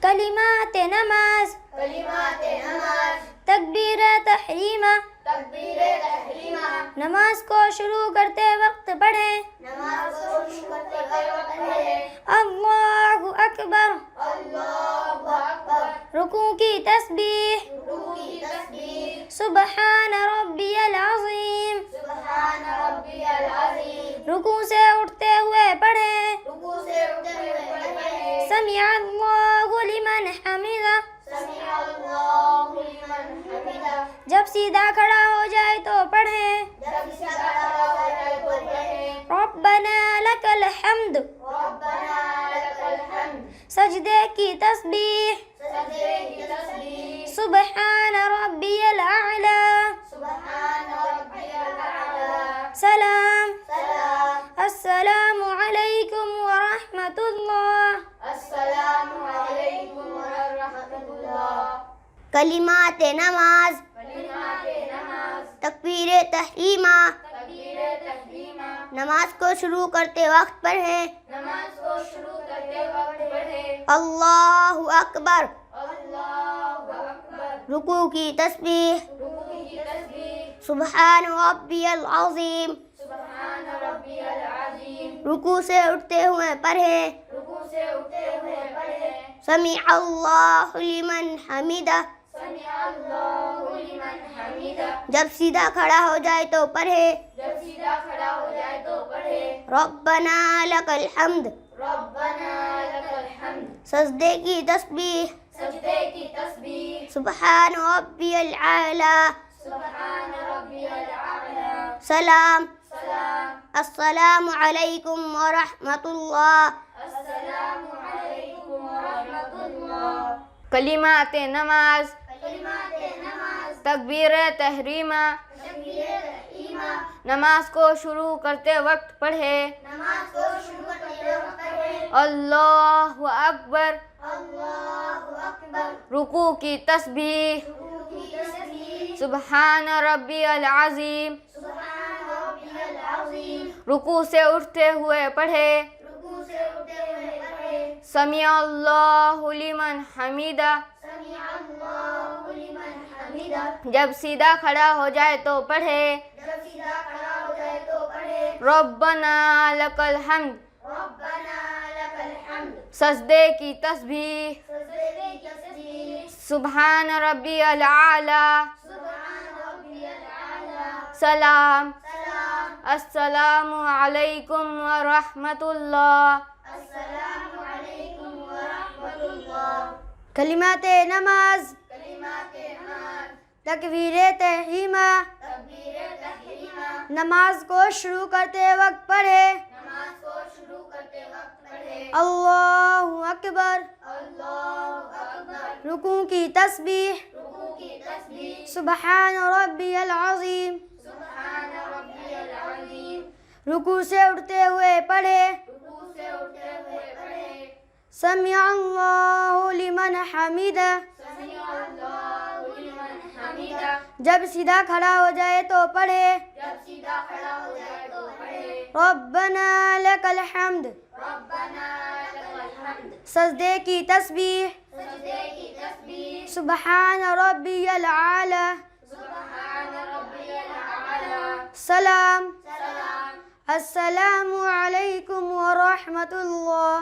کلمات نماز تکبیر تحریمہ نماز کو شروع کرتے وقت پڑھیں اللہ اکبر رکوع کی تسبیح سبحان ربی العظیم رکوع سے اٹھتے ہوئے پڑھیں سمع اللہ لمن حمدہ جب سیدھا کھڑا ہو جائے تو پڑھیں ربنا لک الحمد سجدے کی تسبیح سبحان ربی الاعلی سلام السلام علیکم ورحمۃ اللہ کلمات نماز تکبیر تحریمہ نماز کو شروع کرتے وقت پڑھیں اللہ اکبر رکوع کی تسبیح سبحان ربی العظیم رکوع سے اٹھتے ہوئے پڑھیں سمع اللہ لمن حمدہ جب سیدھا کھڑا ہو جائے تو پڑھے ربنا لک الحمد سجدے کی تسبیح سبحان ربی الاعلی سلام السلام علیکم ورحمۃ اللہ کلمات نماز تکبیر تحریمہ نماز کو شروع کرتے وقت پڑھے اللہ اکبر رکوع کی تسبیح سبحان ربی العظیم رکوع سے اٹھتے ہوئے پڑھے سمع اللہ لمن حمیدہ جب سیدھا کھڑا ہو جائے تو پڑھے ربنا لک الحمد سجدے کی تسبیح سبحان ربی الاعلی سلام السلام علیکم ورحمۃ اللہ کلمات نماز تکبیر تحریمہ نماز کو شروع کرتے وقت پڑھے اللہ اکبر رکوع کی تسبیح سبحان ربی العظیم رکوع سے اٹھتے ہوئے پڑھے سمع اللہ لمن حمدہ جب سیدھا کھڑا ہو جائے تو پڑھے ربنا لک الحمد سجدے کی تسبیح سبحان ربی الاعلی سلام السلام علیکم ورحمۃ اللہ